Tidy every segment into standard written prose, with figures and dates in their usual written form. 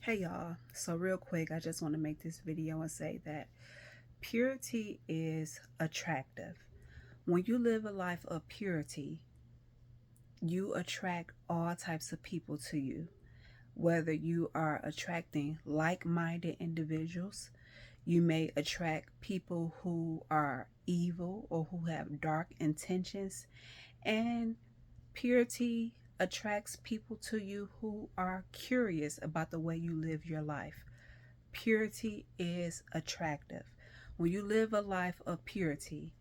Hey y'all, so real quick, I just want to make this video and say that purity is attractive. When you live a life of purity, you attract all types of people to you. Whether you are attracting like minded individuals, you may attract people who are evil or who have dark intentions, and purity attracts people to you who are curious about the way you live your life. Purity is attractive. When you live a life of purity,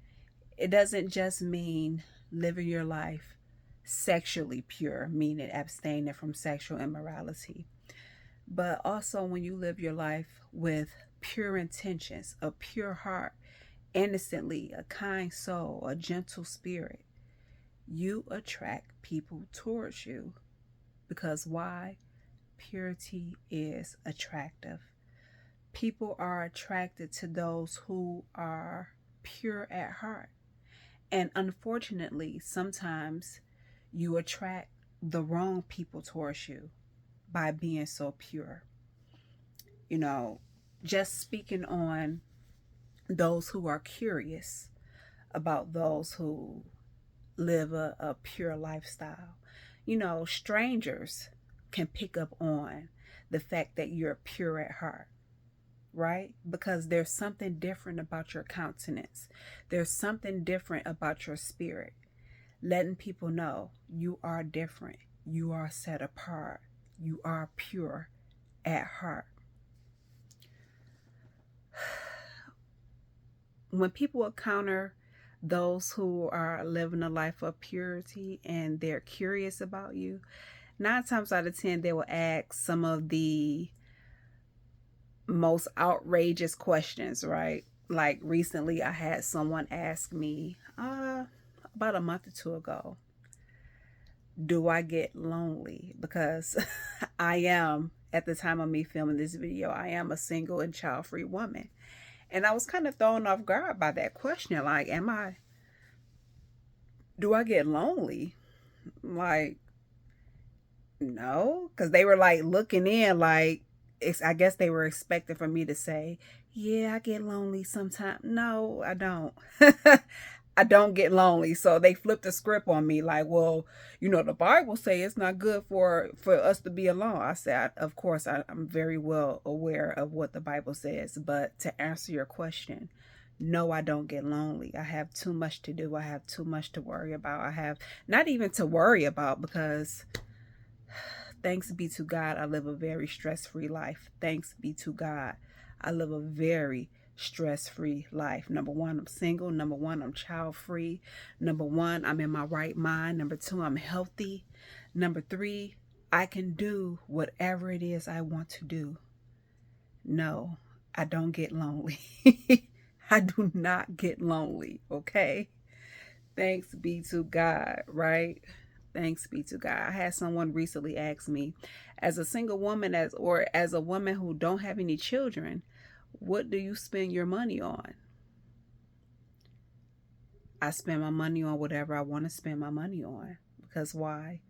it doesn't just mean living your life sexually pure, meaning abstaining from sexual immorality, but also when you live your life with pure intentions, a pure heart, innocently, a kind soul, a gentle spirit, you attract people towards you. Because why? Purity is attractive. People are attracted to those who are pure at heart. And unfortunately, sometimes you attract the wrong people towards you by being so pure. You know, just speaking on those who are curious about those who live a pure lifestyle. Strangers can pick up on the fact that you're pure at heart, right? Because there's something different about your countenance. There's something different about your spirit, letting people know you are different. You are set apart. You are pure at heart. When people encounter those who are living a life of purity and they're curious about you, 9 times out of 10, they will ask some of the most outrageous questions, right? Like recently, I had someone ask me about a month or two ago, do I get lonely? Because I am, at the time of me filming this video, I am a single and child free woman. And I was kind of thrown off guard by that question. Like, do I get lonely? Like, no. Because they were like looking in, like, I guess they were expecting for me to say, yeah, I get lonely sometimes. No, I don't. I don't get lonely. So they flipped the script on me like, well, the Bible say it's not good for us to be alone. I said, of course, I'm very well aware of what the Bible says. But to answer your question, no, I don't get lonely. I have too much to do. I have too much to worry about. I have not even to worry about because thanks be to God, I live a very stress free life. Thanks be to God, I live a very stress free life. Number one, I'm single. Number one, I'm child free. Number one, I'm in my right mind. Number two, I'm healthy. Number three, I can do whatever it is I want to do. No, I don't get lonely. I do not get lonely, okay? Thanks be to God, right? Thanks be to God. I had someone recently ask me, as a single woman, as a woman who don't have any children, what do you spend your money on? I spend my money on whatever I want to spend my money on. Because why?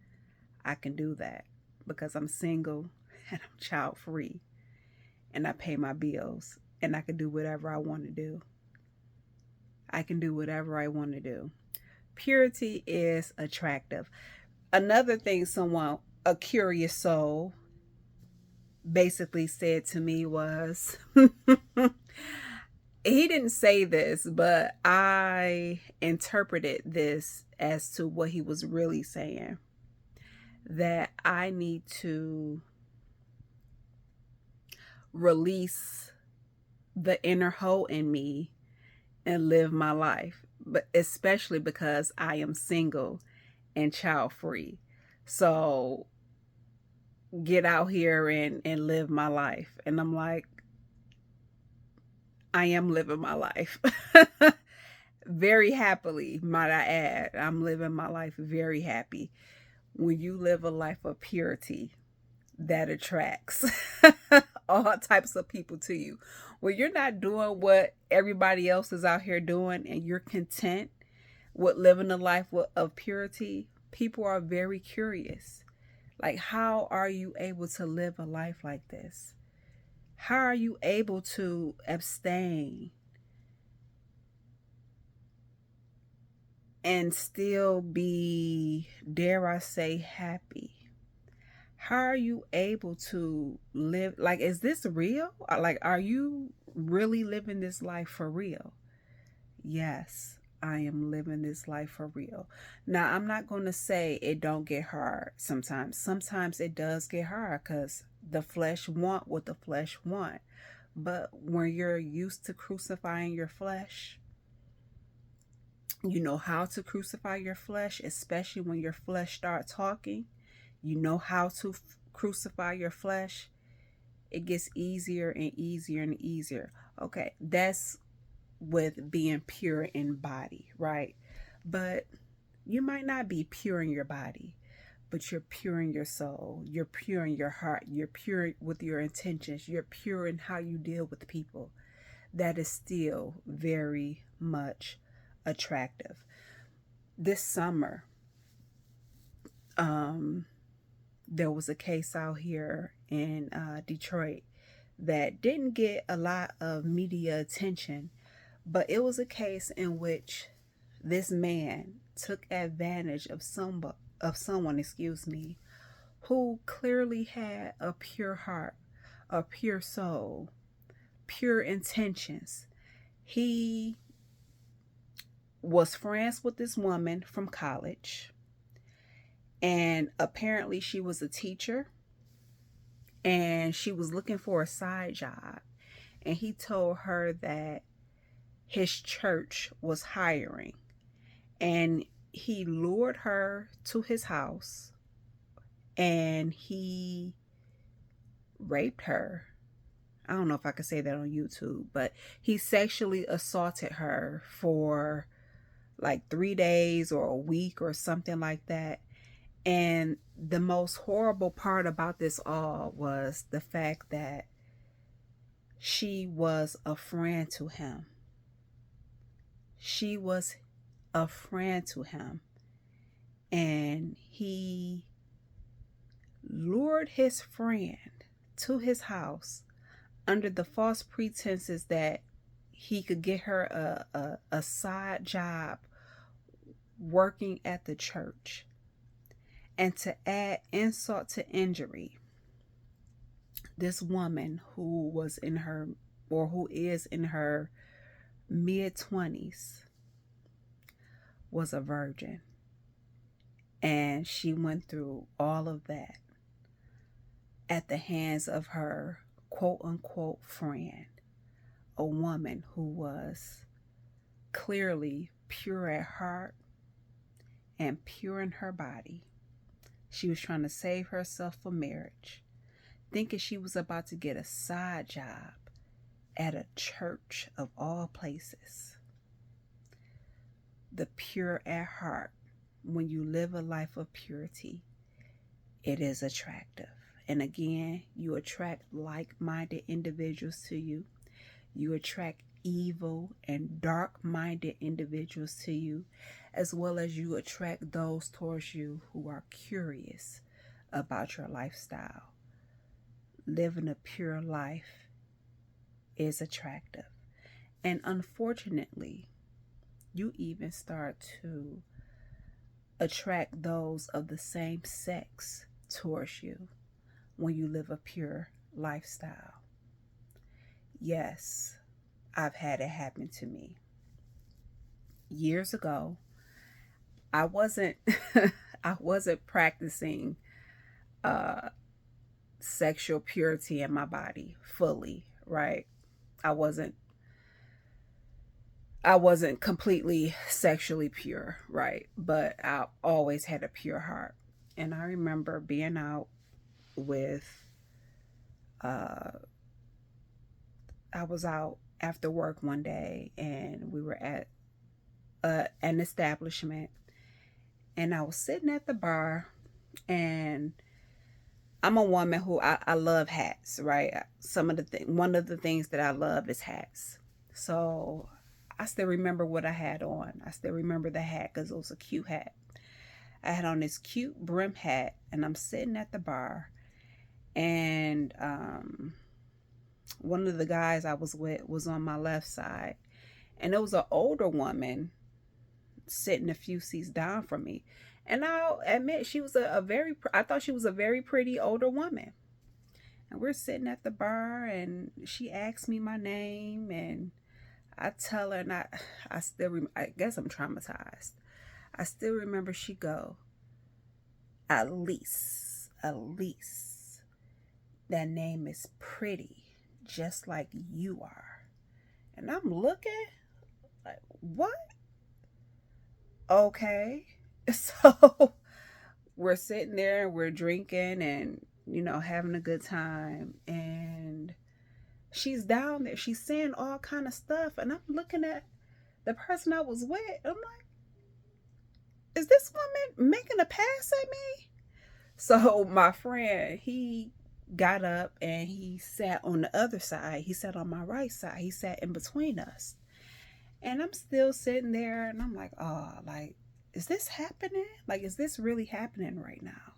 I can do that. Because I'm single and I'm child free and I pay my bills and I can do whatever I want to do. I can do whatever I want to do. Purity is attractive. Another thing a curious soul, basically said to me was, he didn't say this, but I interpreted this as to what he was really saying, that I need to release the inner hoe in me and live my life, but especially because I am single and child free. So get out here and live my life. And I'm like, I am living my life. Very happily, might I add. I'm living my life very happy. When you live a life of purity, that attracts all types of people to you. When you're not doing what everybody else is out here doing and you're content with living a life of purity, people are very curious. Like, how are you able to live a life like this? How are you able to abstain and still be, dare I say, happy? How are you able to live? Like, is this real? Like, are you really living this life for real? Yes, I am living this life for real. Now, I'm not going to say it don't get hard sometimes. Sometimes it does get hard because the flesh want what the flesh want. But when you're used to crucifying your flesh, you know how to crucify your flesh, especially when your flesh start talking. You know how to crucify your flesh. It gets easier and easier and easier. Okay, that's with being pure in body, right? But you might not be pure in your body, but you're pure in your soul. You're pure in your heart. You're pure with your intentions. You're pure in how you deal with people. That is still very much attractive. This summer, there was a case out here in Detroit that didn't get a lot of media attention, but it was a case in which this man took advantage of someone, who clearly had a pure heart, a pure soul, pure intentions. He was friends with this woman from college, and apparently she was a teacher and she was looking for a side job. And he told her that his church was hiring, and he lured her to his house and he raped her. I don't know if I could say that on YouTube, but he sexually assaulted her for like 3 days or a week or something like that. And the most horrible part about this all was the fact that she was a friend to him. She was a friend to him. And he lured his friend to his house under the false pretenses that he could get her a side job working at the church. And to add insult to injury, this woman who is in her mid-20s was a virgin. And she went through all of that at the hands of her quote unquote friend, a woman who was clearly pure at heart and pure in her body. She was trying to save herself for marriage, thinking she was about to get a side job at a church of all places. The pure at heart, when you live a life of purity, it is attractive. And again, you attract like-minded individuals to you. You attract evil and dark-minded individuals to you, as well as you attract those towards you who are curious about your lifestyle. Living a pure life is attractive. And unfortunately, you even start to attract those of the same sex towards you when you live a pure lifestyle. Yes, I've had it happen to me. Years ago, I wasn't I wasn't practicing sexual purity in my body fully, right? I wasn't completely sexually pure, right? But I always had a pure heart. And I remember being out with I was out after work one day and we were at an establishment, and I was sitting at the bar, and I'm a woman who I love hats, right? One of the things that I love is hats. So I still remember what I had on. I still remember the hat because it was a cute hat. I had on this cute brim hat, and I'm sitting at the bar, and one of the guys I was with was on my left side, and it was an older woman sitting a few seats down from me. And I'll admit, she was I thought she was a very pretty older woman. And we're sitting at the bar, and she asked me my name, and I tell her, and I guess I'm traumatized. I still remember she go, Elise, that name is pretty, just like you are. And I'm looking like, what? Okay. So we're sitting there and we're drinking and, having a good time. And she's down there. She's saying all kind of stuff. And I'm looking at the person I was with. I'm like, is this woman making a pass at me? So my friend, he got up and he sat on the other side. He sat on my right side. He sat in between us. And I'm still sitting there and I'm like, oh, like, is this happening? Like, is this really happening right now?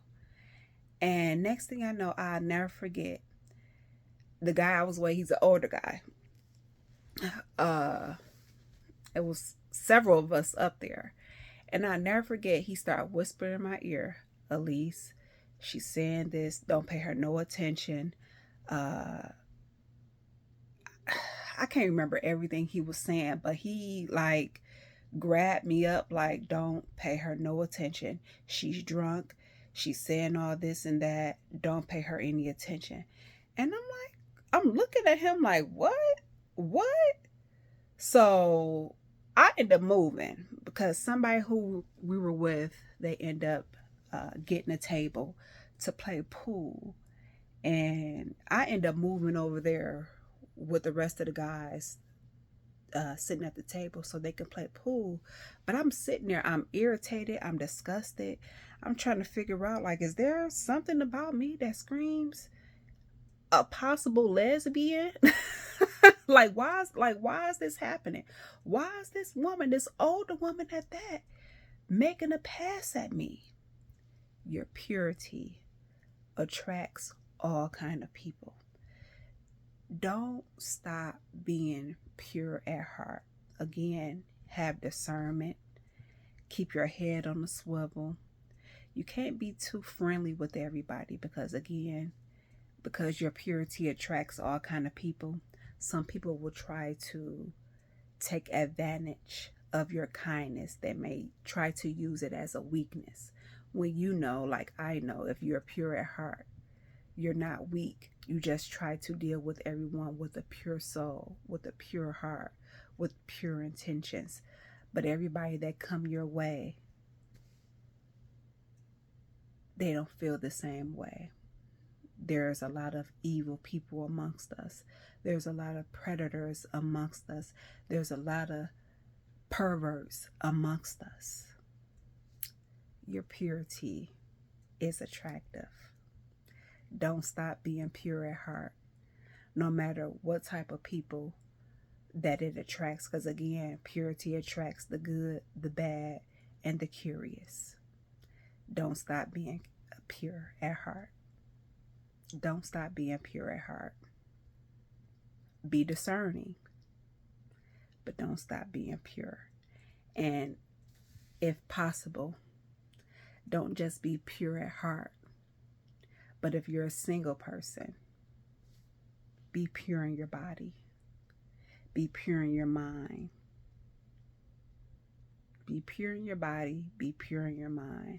And next thing I know, I'll never forget the guy I was with. He's an older guy. It was several of us up there. And I'll never forget, he started whispering in my ear, Elise, she's saying this. Don't pay her no attention. I can't remember everything he was saying, but he like grabbed me up like, don't pay her no attention. She's drunk. She's saying all this and that. Don't pay her any attention. And I'm looking at him like, what? What? So I end up moving because somebody who we were with, they end up getting a table to play pool. And I end up moving over there with the rest of the guys sitting at the table so they can play pool. But I'm sitting there, I'm irritated, I'm disgusted. I'm trying to figure out, like, is there something about me that screams a possible lesbian? why is this happening? Why is this woman, this older woman at that, making a pass at me? Your purity attracts all kind of people. Don't stop being pure at heart. Again, have discernment. Keep your head on the swivel. You can't be too friendly with everybody because your purity attracts all kind of people. Some people will try to take advantage of your kindness. They may try to use it as a weakness. When like I know, if you're pure at heart, you're not weak. You just try to deal with everyone with a pure soul, with a pure heart, with pure intentions. But everybody that come your way, they don't feel the same way. There's a lot of evil people amongst us. There's a lot of predators amongst us. There's a lot of perverts amongst us. Your purity is attractive. Don't stop being pure at heart, no matter what type of people that it attracts. Because again, purity attracts the good, the bad, and the curious. Don't stop being pure at heart. Don't stop being pure at heart. Be discerning, but don't stop being pure. And if possible, don't just be pure at heart, but if you're a single person, be pure in your body. Be pure in your mind. Be pure in your body. Be pure in your mind.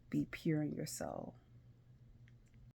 Be pure in your soul.